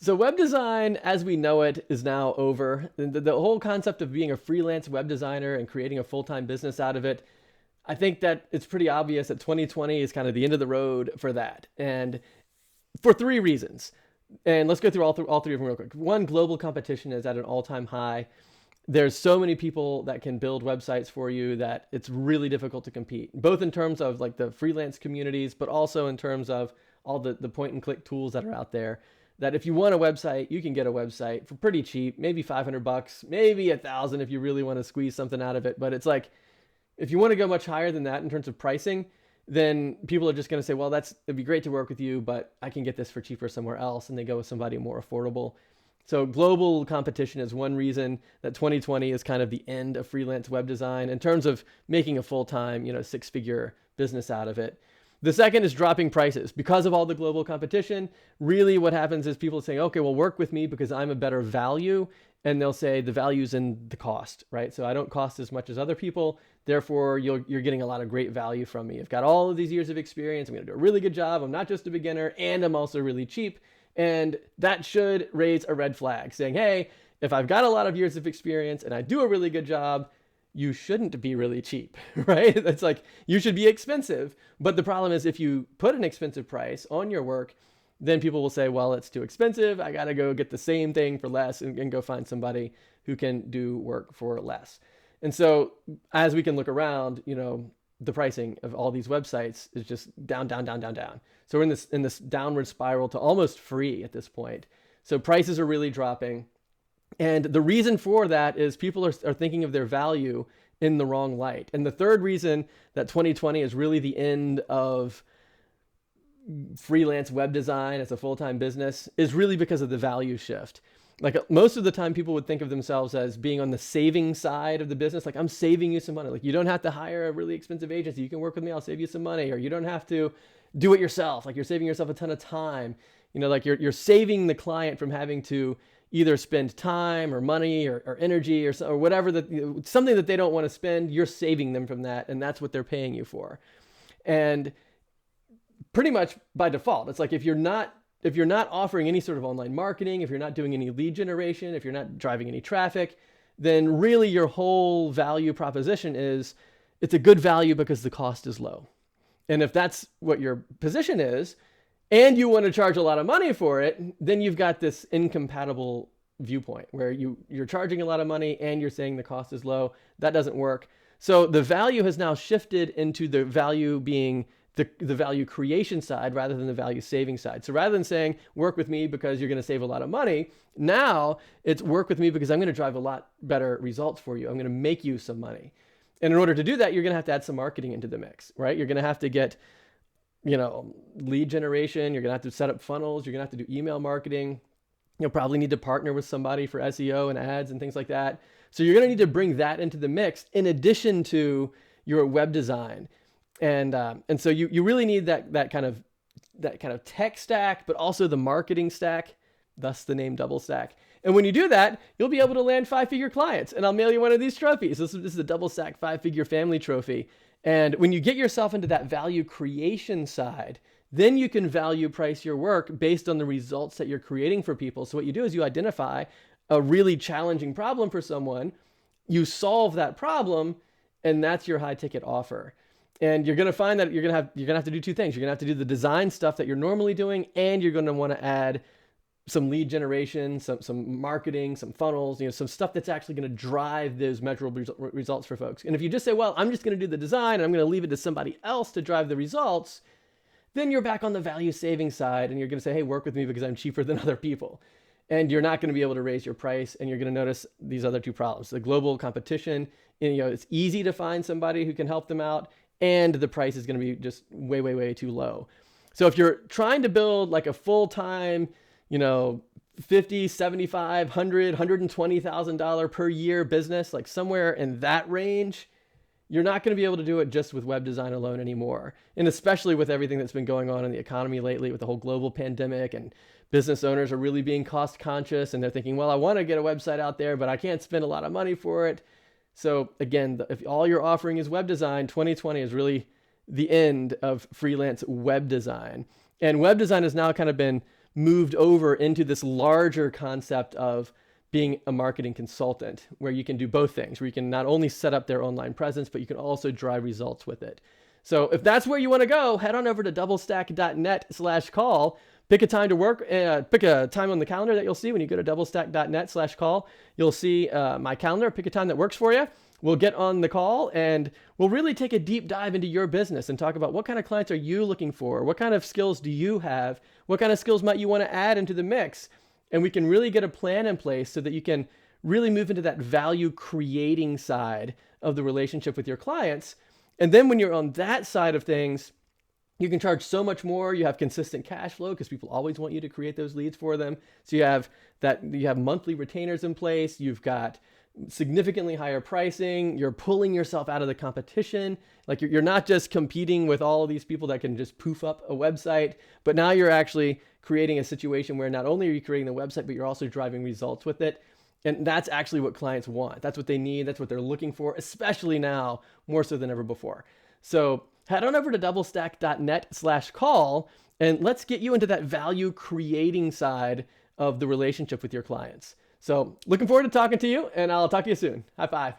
So web design, as we know it, is now over. The whole concept of being a freelance web designer and creating a full-time business out of it, I think that it's pretty obvious that 2020 is kind of the end of the road for that. And for three reasons. And let's go through all three of them real quick. One, global competition is at an all-time high. There's so many people that can build websites for you that it's really difficult to compete, both in terms of like the freelance communities, but also in terms of all the point and click tools that are out there. That if you want a website, you can get a website for pretty cheap, maybe $500, maybe 1,000 if you really want to squeeze something out of it. But it's like, if you want to go much higher than that in terms of pricing, then people are just going to say, well, it'd be great to work with you, but I can get this for cheaper somewhere else. And they go with somebody more affordable. So global competition is one reason that 2020 is kind of the end of freelance web design in terms of making a full-time, six-figure business out of it. The second is dropping prices. Because of all the global competition, really what happens is people say, okay, well, work with me because I'm a better value. And they'll say the value's in the cost, right? So I don't cost as much as other people. Therefore, you're getting a lot of great value from me. I've got all of these years of experience. I'm going to do a really good job. I'm not just a beginner, and I'm also really cheap. And that should raise a red flag saying, hey, if I've got a lot of years of experience and I do a really good job, you shouldn't be really cheap, right? That's like, you should be expensive. But the problem is if you put an expensive price on your work, then people will say, well, it's too expensive. I got to go get the same thing for less and go find somebody who can do work for less. And so as we can look around, the pricing of all these websites is just down, down, down, down, down. So we're in this downward spiral to almost free at this point. So prices are really dropping. And the reason for that is people are thinking of their value in the wrong light. And the third reason that 2020 is really the end of freelance web design as a full-time business is really because of the value shift. Like most of the time people would think of themselves as being on the saving side of the business. Like, I'm saving you some money. Like, you don't have to hire a really expensive agency. You can work with me. I'll save you some money. Or you don't have to do it yourself. Like, you're saving yourself a ton of time. Like you're saving the client from having to either spend time or money or energy or whatever, something that they don't want to spend. You're saving them from that. And that's what they're paying you for. And pretty much by default, it's like if you're not offering any sort of online marketing, if you're not doing any lead generation, if you're not driving any traffic, then really your whole value proposition is it's a good value because the cost is low. And if that's what your position is, and you want to charge a lot of money for it, then you've got this incompatible viewpoint where you're charging a lot of money and you're saying the cost is low. That doesn't work. So the value has now shifted into the value being the value creation side rather than the value saving side. So rather than saying work with me because you're going to save a lot of money, now it's work with me because I'm going to drive a lot better results for you. I'm going to make you some money. And in order to do that, you're going to have to add some marketing into the mix, right? You're going to have to get, lead generation. You're going to have to set up funnels. You're going to have to do email marketing. You'll probably need to partner with somebody for SEO and ads and things like that. So you're going to need to bring that into the mix in addition to your web design. And so you really need that kind of tech stack, but also the marketing stack, thus the name DoubleStack. And when you do that, you'll be able to land 5-figure clients. And I'll mail you one of these trophies. This is a DoubleStack 5-figure family trophy. And when you get yourself into that value creation side, then you can value price your work based on the results that you're creating for people. So what you do is you identify a really challenging problem for someone, you solve that problem, and that's your high ticket offer. And you're going to find that you're going to have to do two things. You're going to have to do the design stuff that you're normally doing, and you're going to want to add some lead generation, some marketing, some funnels, some stuff that's actually going to drive those measurable results for folks. And if you just say, well, I'm just going to do the design and I'm going to leave it to somebody else to drive the results, then you're back on the value saving side and you're going to say, hey, work with me because I'm cheaper than other people. And you're not going to be able to raise your price, and you're going to notice these other two problems. The global competition, it's easy to find somebody who can help them out, and the price is going to be just way, way, way too low. So if you're trying to build like a full-time, $50, $75, $100, $120,000 per year business, like somewhere in that range, you're not going to be able to do it just with web design alone anymore. And especially with everything that's been going on in the economy lately with the whole global pandemic, and business owners are really being cost conscious, and they're thinking, well, I want to get a website out there, but I can't spend a lot of money for it. So again, if all you're offering is web design, 2020 is really the end of freelance web design. And web design has now kind of been moved over into this larger concept of being a marketing consultant, where you can do both things, where you can not only set up their online presence, but you can also drive results with it. So if that's where you want to go, head on over to doublestack.net/call. Pick a time to work, pick a time on the calendar that you'll see when you go to doublestack.net/call. You'll see my calendar. Pick a time that works for you. We'll get on the call and we'll really take a deep dive into your business and talk about what kind of clients are you looking for? What kind of skills do you have? What kind of skills might you want to add into the mix? And we can really get a plan in place so that you can really move into that value creating side of the relationship with your clients. And then when you're on that side of things, you can charge so much more. You have consistent cash flow because people always want you to create those leads for them. So you have monthly retainers in place. You've got significantly higher pricing. You're pulling yourself out of the competition. Like you're not just competing with all of these people that can just poof up a website, but now you're actually creating a situation where not only are you creating the website, but you're also driving results with it. And that's actually what clients want. That's what they need. That's what they're looking for, especially now, more so than ever before. So head on over to doublestack.net/call and let's get you into that value creating side of the relationship with your clients. So looking forward to talking to you, and I'll talk to you soon. High five.